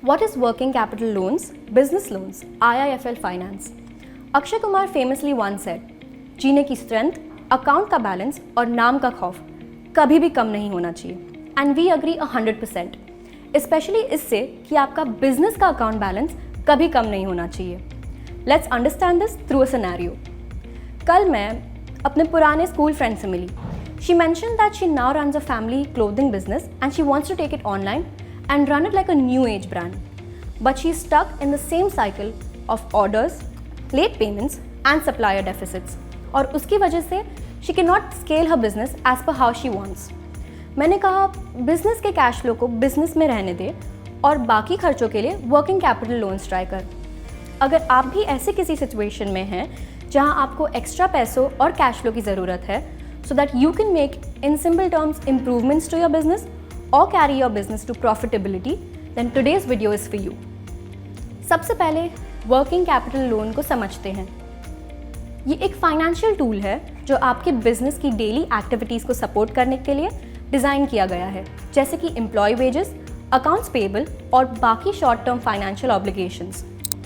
What is working capital loans, business loans, IIFL finance? Akshay Kumar famously once said, जीने की strength, account का balance और नाम का खौफ कभी भी कम नहीं होना चाहिए. And we agree 100%. स्पेशली इससे कि आपका बिजनेस का अकाउंट बैलेंस कभी कम नहीं होना चाहिए. Let's understand this through a scenario. कल मैं अपने पुराने स्कूल फ्रेंड से मिली. She mentioned that she now runs a family clothing business and she wants to take it online and run it like a new age brand. But she's stuck in the same cycle of orders, late payments and supplier deficits. और उसकी वजह से she cannot scale her business as per how she wants. मैंने कहा business के cash flow को business में रहने दे और बाकी खर्चों के लिए वर्किंग कैपिटल लोन्स ट्राई कर. अगर आप भी ऐसे किसी सिचुएशन में हैं जहां आपको एक्स्ट्रा पैसों और कैश फ्लो की ज़रूरत है so that you can make in simple terms improvements to your business or carry your business to profitability, then today's video is for you. सबसे पहले वर्किंग कैपिटल लोन को समझते हैं. ये एक फाइनेंशियल टूल है जो आपके बिजनेस की डेली एक्टिविटीज़ को सपोर्ट करने के लिए डिज़ाइन किया गया है, जैसे कि एम्प्लॉय वेजेस, अकाउंट्स पेबल और बाकी शॉर्ट टर्म फाइनेंशियल ऑब्लिगेशंस.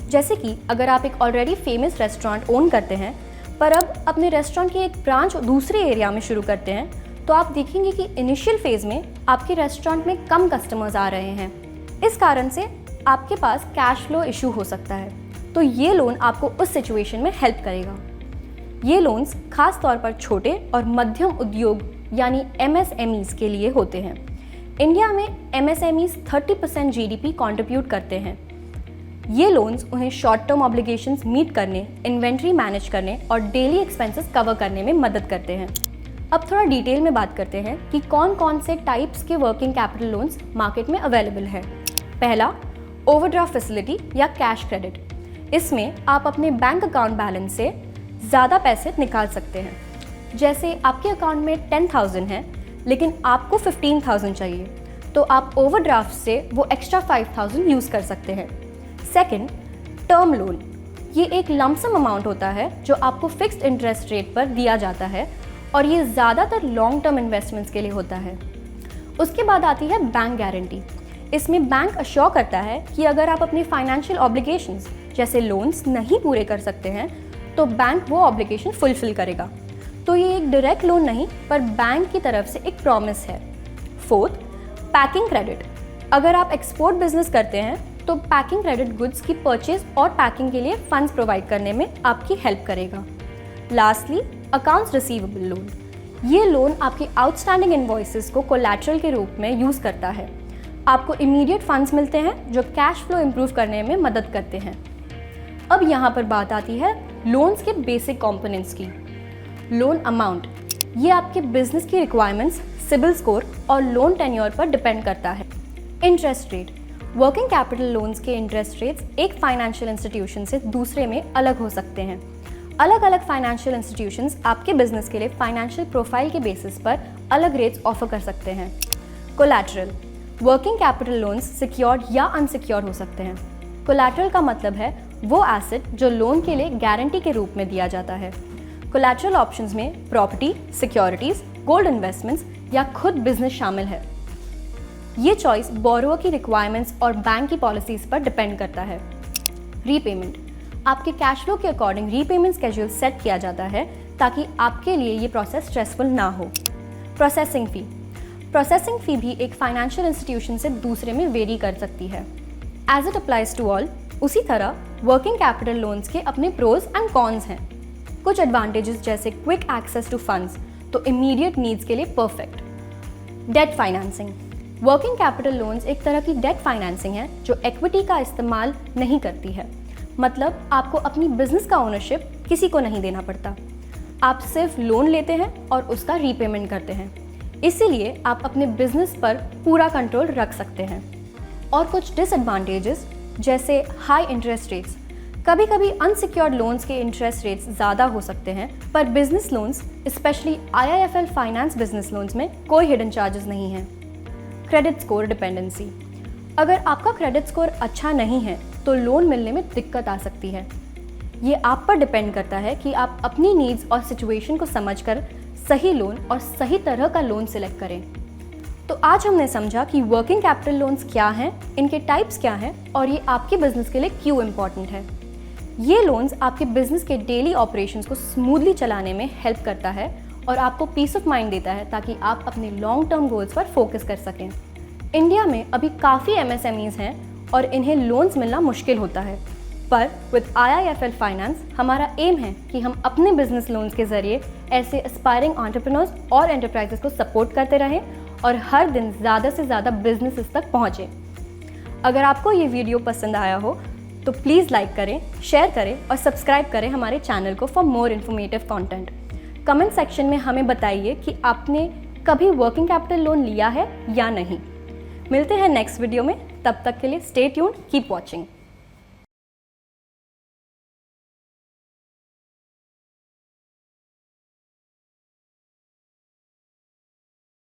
जैसे कि अगर आप एक ऑलरेडी फेमस रेस्टोरेंट ओन करते हैं पर अब अपने रेस्टोरेंट की एक ब्रांच दूसरे एरिया में शुरू करते हैं, तो आप देखेंगे कि इनिशियल फेज़ में आपके रेस्टोरेंट में कम कस्टमर्स आ रहे हैं. इस कारण से आपके पास कैश फ्लो इशू हो सकता है. तो ये लोन आपको उस सिचुएशन में हेल्प करेगा. ये लोन्स खास तौर पर छोटे और मध्यम उद्योग यानी MSMEs के लिए होते हैं. इंडिया में MSMEs 30% GDP कंट्रीब्यूट करते हैं. ये लोन्स उन्हें शॉर्ट टर्म ऑब्लिगेशंस मीट करने, इन्वेंट्री मैनेज करने और डेली एक्सपेंसेस कवर करने में मदद करते हैं. अब थोड़ा डिटेल में बात करते हैं कि कौन कौन से टाइप्स के वर्किंग कैपिटल लोन्स मार्केट में अवेलेबल है. पहला, ओवरड्राफ्ट फैसिलिटी या कैश क्रेडिट. इसमें आप अपने बैंक अकाउंट बैलेंस से ज़्यादा पैसे निकाल सकते हैं. जैसे आपके अकाउंट में 10,000 है लेकिन आपको 15,000 चाहिए, तो आप ओवरड्राफ्ट से वो एक्स्ट्रा 5,000 यूज़ कर सकते हैं. Second, term loan. ये एक लमसम अमाउंट होता है जो आपको फिक्स्ड इंटरेस्ट रेट पर दिया जाता है और ये ज़्यादातर लॉन्ग टर्म इन्वेस्टमेंट्स के लिए होता है. उसके बाद आती है बैंक गारंटी. इसमें बैंक अश्योर करता है कि अगर आप अपनी फाइनेंशियल ऑब्लिगेशंस जैसे लोन्स नहीं पूरे कर सकते हैं तो बैंक वो ऑब्लिगेशन फुलफिल करेगा. तो ये एक डायरेक्ट लोन नहीं पर बैंक की तरफ से एक प्रॉमिस है. Fourth, packing credit. अगर आप एक्सपोर्ट बिजनेस करते हैं तो पैकिंग क्रेडिट गुड्स की परचेज और पैकिंग के लिए फंड्स प्रोवाइड करने में आपकी हेल्प करेगा. Lastly, accounts receivable loan. ये लोन आपकी आउटस्टैंडिंग इनवॉइसेस को कोलैटरल के रूप में यूज़ करता है. आपको इमीडिएट फंड्स मिलते हैं जो कैश फ्लो इंप्रूव करने में मदद करते हैं. अब यहाँ पर बात आती है लोन्स के बेसिक कंपोनेंट्स की. Loan amount. ये आपके बिजनेस की रिक्वायरमेंट्स, सिबिल स्कोर और लोन टेन्योर पर डिपेंड करता है. Interest rate. Working capital loans के इंटरेस्ट रेट्स एक फाइनेंशियल इंस्टीट्यूशन से दूसरे में अलग हो सकते हैं. अलग अलग फाइनेंशियल इंस्टीट्यूशंस आपके बिजनेस के लिए फाइनेंशियल प्रोफाइल के बेसिस पर अलग रेट्स ऑफर कर सकते हैं. Collateral. Working capital loans secured या अनसिक्योर्ड हो सकते हैं. कोलैटरल का मतलब है वो एसेट जो लोन के लिए गारंटी के रूप में दिया जाता है. कोलैटरल ऑप्शंस में प्रॉपर्टी, सिक्योरिटीज, गोल्ड इन्वेस्टमेंट्स या खुद बिजनेस शामिल है. ये चॉइस बोरोवर की रिक्वायरमेंट्स और बैंक की पॉलिसीज पर डिपेंड करता है. रीपेमेंट. आपके कैश फ्लो के अकॉर्डिंग रीपेमेंट स्केड्यूल सेट किया जाता है ताकि आपके लिए ये प्रोसेस स्ट्रेसफुल ना हो. Processing fee. प्रोसेसिंग फ़ी भी एक फाइनेंशियल इंस्टीट्यूशन से दूसरे में वेरी कर सकती है. As it applies to all, उसी तरह वर्किंग कैपिटल लोन्स के अपने प्रोज एंड कॉन्स हैं. कुछ एडवांटेजेस जैसे क्विक एक्सेस टू फंड्स, तो इमीडिएट नीड्स के लिए perfect. Debt financing. Working capital loans एक तरह की डेट फाइनेंसिंग है जो इक्विटी का इस्तेमाल नहीं करती है. मतलब आपको अपनी बिजनेस का ओनरशिप किसी को नहीं देना पड़ता. आप सिर्फ लोन लेते हैं और उसका रीपेमेंट करते हैं. इसीलिए आप अपने बिजनेस पर पूरा कंट्रोल रख सकते हैं. और कुछ डिसएडवांटेजेस जैसे हाई इंटरेस्ट रेट्स. कभी कभी अनसिक्योर्ड लोन्स के इंटरेस्ट रेट्स ज़्यादा हो सकते हैं, पर business loans specially IIFL finance business loans में कोई हिडन चार्जेस नहीं हैं. Credit score dependency. अगर आपका क्रेडिट स्कोर अच्छा नहीं है तो लोन मिलने में दिक्कत आ सकती है. ये आप पर डिपेंड करता है कि आप अपनी नीड्स और सिचुएशन को समझकर सही लोन और सही तरह का लोन सिलेक्ट करें. तो आज हमने समझा कि वर्किंग कैपिटल लोन्स क्या हैं, इनके टाइप्स क्या हैं और ये आपके बिजनेस के लिए क्यों इम्पॉर्टेंट है। ये लोन्स आपके बिजनेस के डेली ऑपरेशंस को स्मूथली चलाने में हेल्प करता है और आपको पीस ऑफ माइंड देता है ताकि आप अपने लॉन्ग टर्म गोल्स पर फोकस कर सकें। इंडिया में अभी काफ़ी MSMEs हैं और इन्हें लोन्स मिलना मुश्किल होता है, पर विद IIFL फाइनेंस हमारा एम है कि हम अपने बिजनेस लोन्स के जरिए ऐसे एस्पायरिंग एंटरप्रेन्योर्स और एंटरप्राइजेस को सपोर्ट करते रहें और हर दिन ज़्यादा से ज़्यादा बिजनेसेस तक पहुँचें। अगर आपको ये वीडियो पसंद आया हो तो प्लीज़ लाइक करें, शेयर करें और सब्सक्राइब करें हमारे चैनल को for more informative content. Comment section में हमें बताइए कि आपने कभी वर्किंग कैपिटल लोन लिया है या नहीं। मिलते हैं नेक्स्ट वीडियो में, तब तक के लिए स्टे ट्यून्ड, कीप वॉचिंग।